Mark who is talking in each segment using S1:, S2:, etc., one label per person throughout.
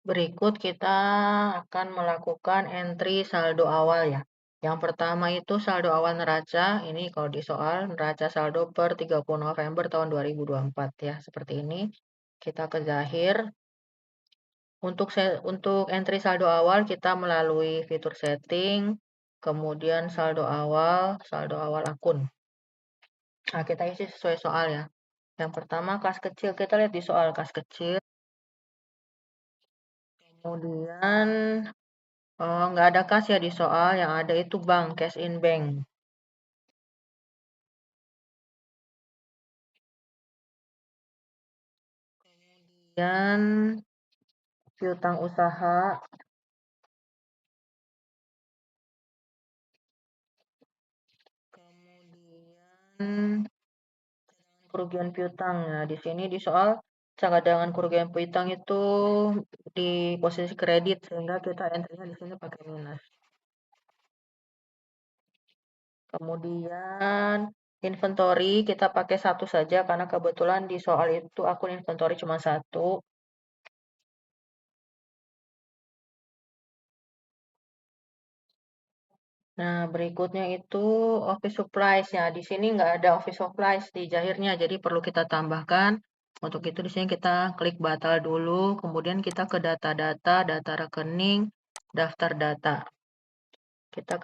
S1: Berikut kita akan melakukan entry saldo awal ya. Yang pertama itu saldo awal neraca, ini kalau di soal neraca saldo per 30 November tahun 2024 ya, seperti ini. Kita ke Zahir. Untuk entry saldo awal kita melalui fitur setting, kemudian saldo awal akun. Nah, kita isi sesuai soal ya. Yang pertama kas kecil, kita lihat di soal kas kecil. Kemudian nggak ada kas ya di soal, yang ada itu bank, cash in bank. Kemudian piutang usaha, kemudian kerugian piutang. Nah, di sini di soal cadangan kerugian piutang itu di posisi kredit sehingga kita entry-nya di sini pakai minus. Kemudian inventory kita pakai satu saja karena kebetulan di soal itu akun inventory cuma satu. Nah, berikutnya itu office supplies ya. Di sini nggak ada office supplies di Zahirnya, jadi perlu kita tambahkan. Untuk itu di sini kita klik batal dulu, kemudian kita ke data-data, data rekening, daftar data. Kita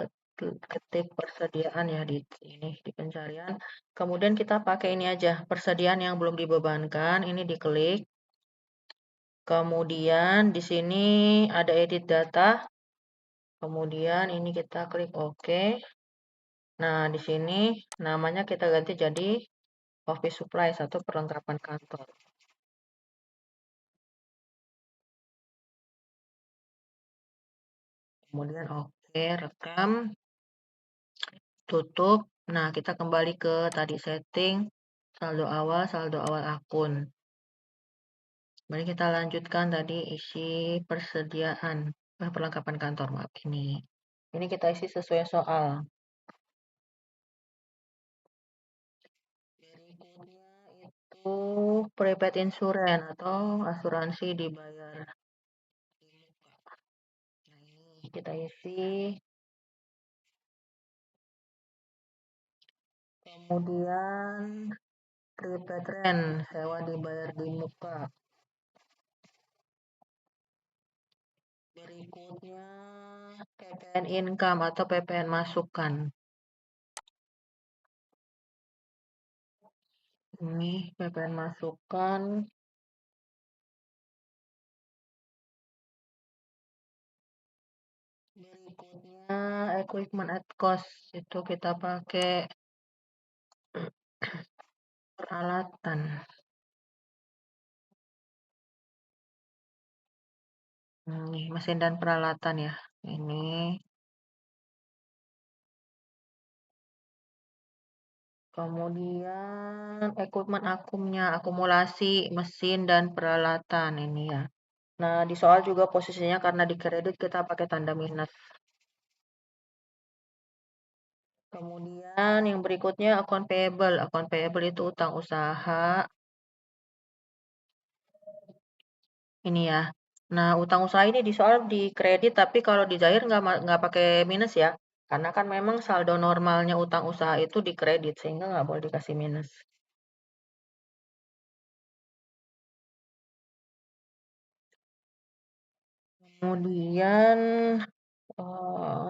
S1: ketik persediaan ya di sini di pencarian. Kemudian kita pakai ini aja, persediaan yang belum dibebankan, ini diklik. Kemudian di sini ada edit data. Kemudian ini kita klik OK. Nah, di sini namanya kita ganti jadi office supplies atau perlengkapan kantor. Kemudian oke, rekam, tutup. Nah, kita kembali ke tadi setting, saldo awal akun. Mari kita lanjutkan tadi isi persediaan, perlengkapan kantor, maaf ini. Ini kita isi sesuai soal. Berikutnya itu prepaid insurance atau asuransi dibayar. Nah, ini kita isi. Kemudian prepaid rent, sewa dibayar di muka. Berikutnya PPN income atau PPN masukan. Ini PPN masukan. Berikutnya equipment at cost, itu kita pakai peralatan. Ini mesin dan peralatan ya. Ini kemudian equipment akumnya, akumulasi mesin dan peralatan ini ya. Nah, di soal juga posisinya karena di kredit kita pakai tanda minus. Kemudian yang berikutnya account payable. Account payable itu utang usaha. Ini ya. Nah, utang usaha ini di soal di kredit, tapi kalau di Zahir nggak pakai minus ya. Karena kan memang saldo normalnya utang usaha itu di kredit, sehingga nggak boleh dikasih minus. Kemudian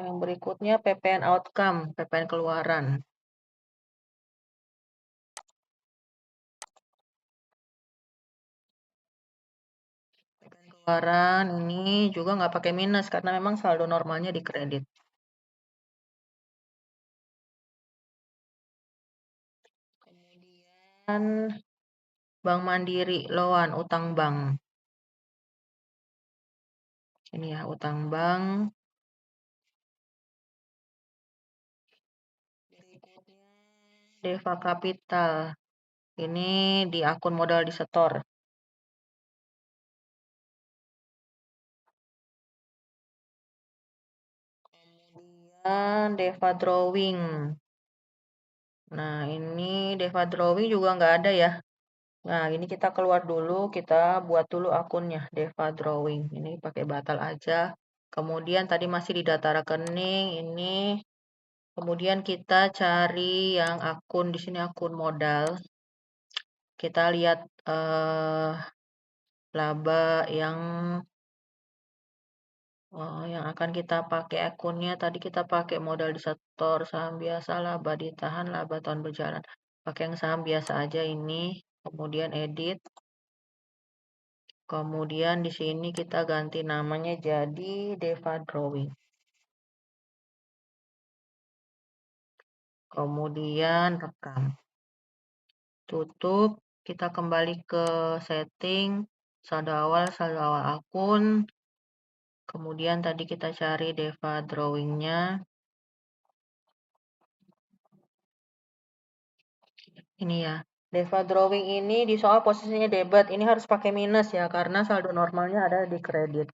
S1: yang berikutnya PPN outcome, PPN keluaran. PPN keluaran ini juga nggak pakai minus karena memang saldo normalnya di kredit. Kemudian Bank Mandiri, loan, utang bank. Ini ya, utang bank. Berikutnya Deva Capital. Ini di akun modal di setor. Kemudian Deva Drawing. Nah, ini Deva Drawing juga nggak ada ya. Nah, ini kita keluar dulu, kita buat dulu akunnya, Deva Drawing. Ini pakai batal aja. Kemudian tadi masih di data rekening, ini. Kemudian kita cari yang akun, di sini akun modal. Kita lihat laba yang akan kita pakai akunnya. Tadi kita pakai modal di setor, saham biasa, laba ditahan, laba tahun berjalan. Pakai yang saham biasa aja ini. Kemudian edit. Kemudian di sini kita ganti namanya jadi Deva Drawing. Kemudian rekam. Tutup. Kita kembali ke setting, saldo awal akun. Kemudian tadi kita cari Deva Drawing-nya. Ini ya. Deva Drawing ini di soal posisinya debit. Ini harus pakai minus ya, karena saldo normalnya ada di kredit.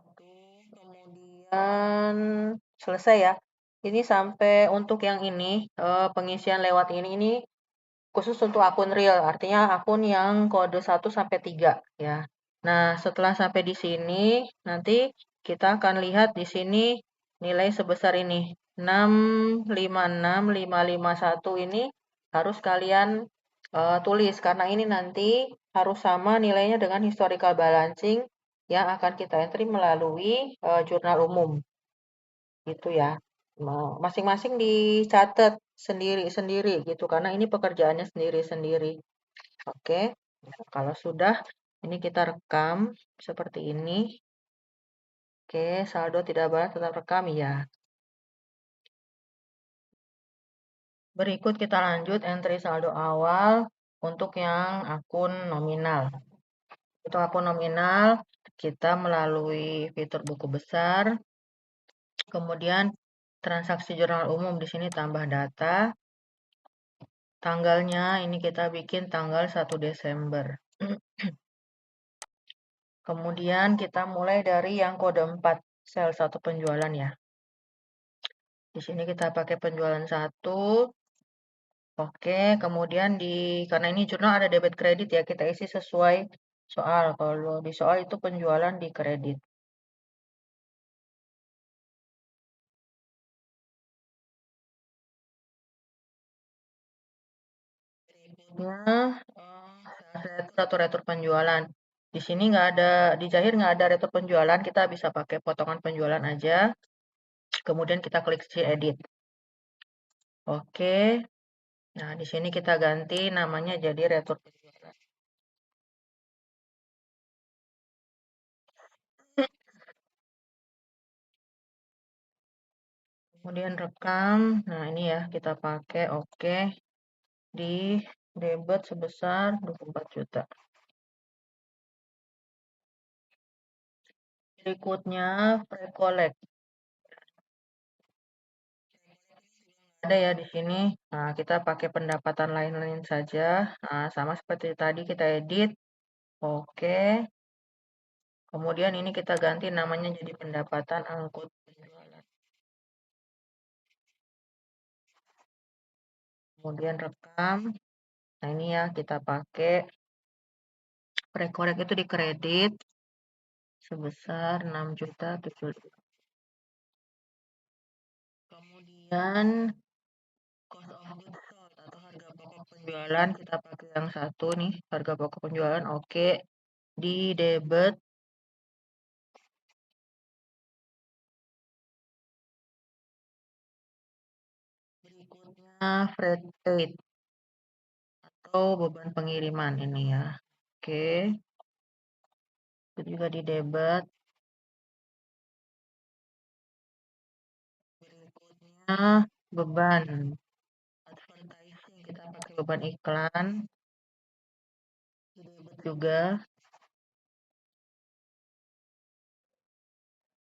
S1: Oke, kemudian selesai ya. Ini sampai untuk yang ini, pengisian lewat ini khusus untuk akun real, artinya akun yang kode 1 sampai 3 ya. Nah, setelah sampai di sini, nanti kita akan lihat di sini nilai sebesar ini. 656.551 ini harus kalian tulis karena ini nanti harus sama nilainya dengan historical balancing yang akan kita entry melalui jurnal umum. Gitu ya. Masing-masing dicatat sendiri-sendiri gitu karena ini pekerjaannya sendiri-sendiri. Oke. Nah, kalau sudah ini kita rekam seperti ini. Oke, saldo tidak balas tetap rekam ya. Berikut kita lanjut entry saldo awal untuk yang akun nominal. Untuk akun nominal kita melalui fitur buku besar, kemudian transaksi jurnal umum di sini tambah data. Tanggalnya ini kita bikin tanggal 1 Desember. Kemudian kita mulai dari yang kode 4, sel 1 penjualan ya. Di sini kita pakai penjualan 1. Oke, kemudian karena ini jurnal ada debit kredit ya, kita isi sesuai soal. Kalau di soal itu penjualan di kredit. Berikutnya, retur atau retur penjualan. Di sini nggak ada, di Jahir nggak ada retur penjualan, kita bisa pakai potongan penjualan aja. Kemudian kita klik si edit. Oke. Nah, di sini kita ganti namanya jadi retur penjualan. Kemudian rekam. Nah, ini ya kita pakai oke di debit sebesar 24 juta. Berikutnya pre-collect. Ada ya di sini. Nah, kita pakai pendapatan lain-lain saja. Nah, sama seperti tadi kita edit. Oke. Kemudian ini kita ganti namanya jadi pendapatan angkut penjualan. Kemudian rekam. Nah, ini ya kita pakai pre-collect itu di kredit sebesar 6 juta 7. Kemudian cost of goods sold atau harga pokok penjualan kita pakai yang satu nih, harga pokok penjualan oke. Di debit. Berikutnya freight paid atau beban pengiriman ini ya. Oke. Itu juga di debit. Berikutnya beban advertising kita pakai beban iklan. Di debit juga.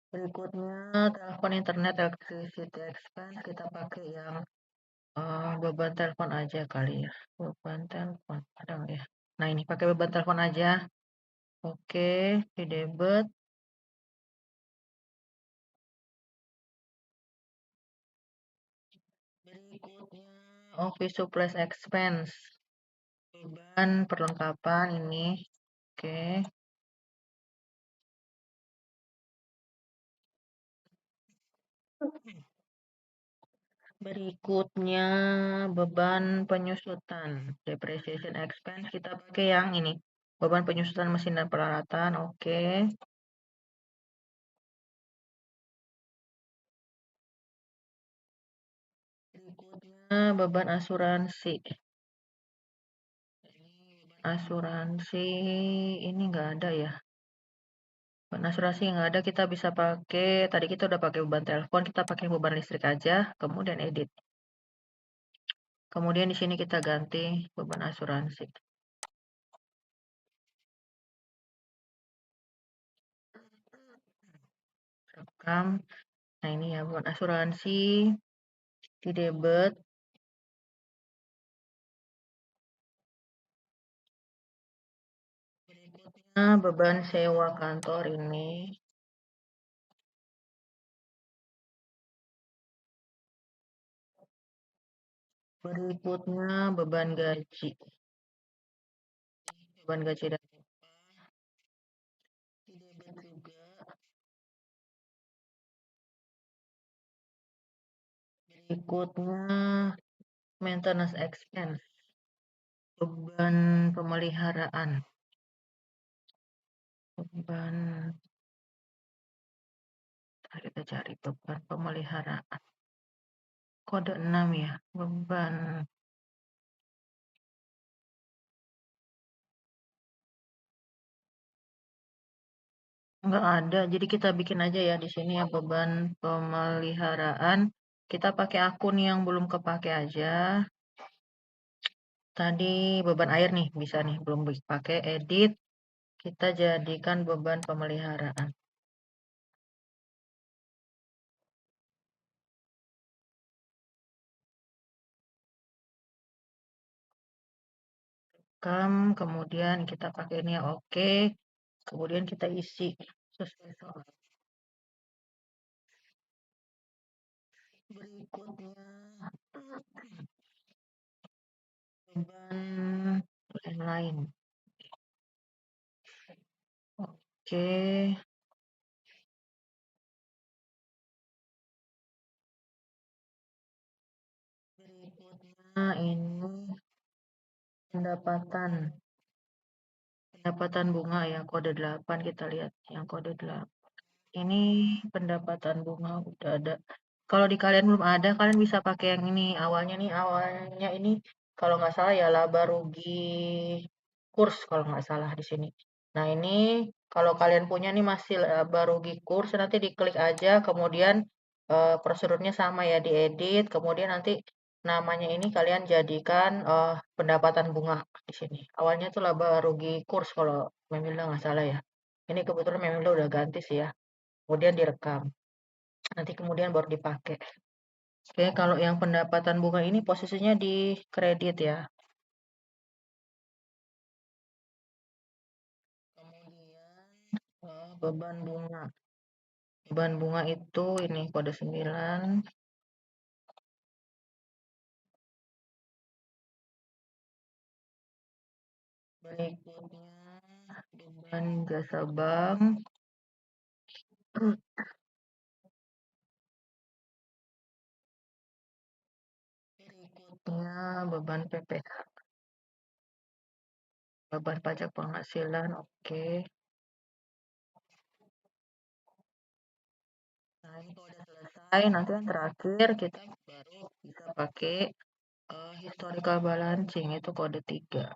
S1: Berikutnya telepon internet electricity expense kita pakai yang beban telepon aja kali ya. Beban telepon ada nggak ya? Nah, ini pakai beban telepon aja. Oke, di debit. Berikutnya office supplies expense. Beban perlengkapan ini. Oke. Berikutnya beban penyusutan. Depreciation expense kita pakai yang ini. Beban penyusutan mesin dan peralatan. Oke. Berikutnya beban asuransi. Asuransi ini nggak ada ya. Beban asuransi nggak ada, kita bisa pakai, tadi kita udah pakai beban telepon, kita pakai beban listrik aja, kemudian edit. Kemudian di sini kita ganti beban asuransi. Rekam. Nah ini ya beban asuransi di debit. Berikutnya beban sewa kantor ini. Berikutnya beban gaji. Beban gaji dan di debit juga. Berikutnya maintenance expense. Beban pemeliharaan. Beban, kita cari beban pemeliharaan. Kode 6 ya, beban. Enggak ada, jadi kita bikin aja ya di sini ya beban pemeliharaan. Kita pakai akun yang belum kepake aja. Tadi beban air nih, bisa nih, belum pakai edit. Kita jadikan beban pemeliharaan. Kemudian kita pakai ini ya, oke. Kemudian kita isi sesuai soal. Berikutnya beban lain-lain. Oke. Berikutnya ini pendapatan. Pendapatan bunga ya, kode 8 kita lihat yang kode 8. Ini pendapatan bunga udah ada. Kalau di kalian belum ada, kalian bisa pakai yang ini. Awalnya ini kalau nggak salah ya laba rugi kurs kalau nggak salah di sini. Nah ini kalau kalian punya nih masih laba rugi kurs, nanti diklik aja, kemudian prosedurnya sama ya, diedit, kemudian nanti namanya ini kalian jadikan pendapatan bunga di sini. Awalnya tuh laba rugi kurs kalau Memilda nggak salah ya. Ini kebetulan Memilda udah ganti sih ya. Kemudian direkam. Nanti kemudian baru dipakai. Oke, kalau yang pendapatan bunga ini posisinya di kredit ya. Kemudian beban bunga. Beban bunga itu ini kode 9. Berikutnya beban jasa bank. Berikutnya beban PPh. Beban pajak penghasilan, oke. Nah, ini kalau udah selesai, nanti yang terakhir kita baru bisa pakai historical balancing, itu kode 3.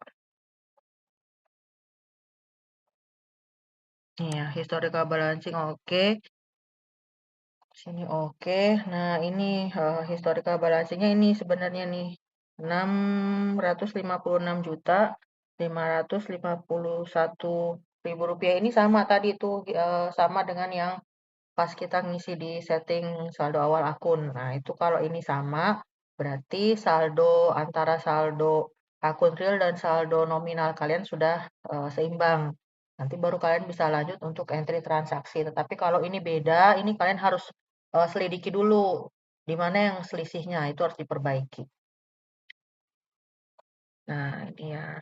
S1: Iya, historical balancing oke. Sini oke. Nah, ini historical balancingnya ini sebenarnya nih 656.551.000 rupiah. Ini sama tadi tuh sama dengan yang pas kita ngisi di setting saldo awal akun. Nah, itu kalau ini sama, berarti saldo antara saldo akun real dan saldo nominal kalian sudah seimbang. Nanti baru kalian bisa lanjut untuk entry transaksi. Tetapi kalau ini beda, ini kalian harus selidiki dulu di mana yang selisihnya, itu harus diperbaiki. Nah, ini ya.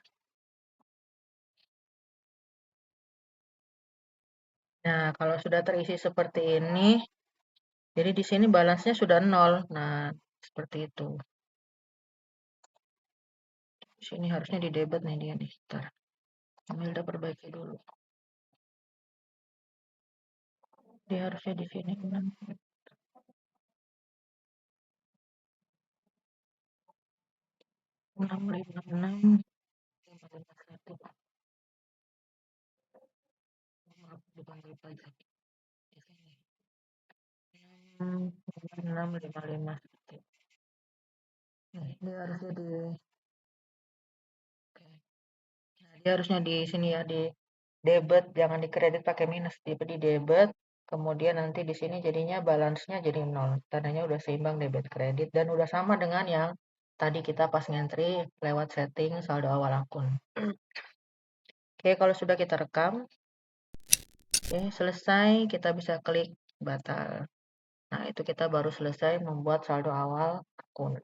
S1: Nah, kalau sudah terisi seperti ini, jadi di sini balance-nya sudah 0. Nah, seperti itu. Di sini harusnya di debit nih dia nih. Bentar. Ambil perbaiki dulu. Dia harusnya di sini 6. 656 551. Dipanggil pajak. Di sini. 655. Dia harusnya di oke. Nah, dia harusnya di sini ya di debit, jangan di kredit pakai minus, di debit. Kemudian nanti di sini jadinya balance-nya jadi 0. Tandanya udah seimbang debit kredit dan udah sama dengan yang tadi kita pas ngentri lewat setting saldo awal akun. Oke, kalau sudah kita rekam, oke, selesai, kita bisa klik batal. Nah, itu kita baru selesai membuat saldo awal akun.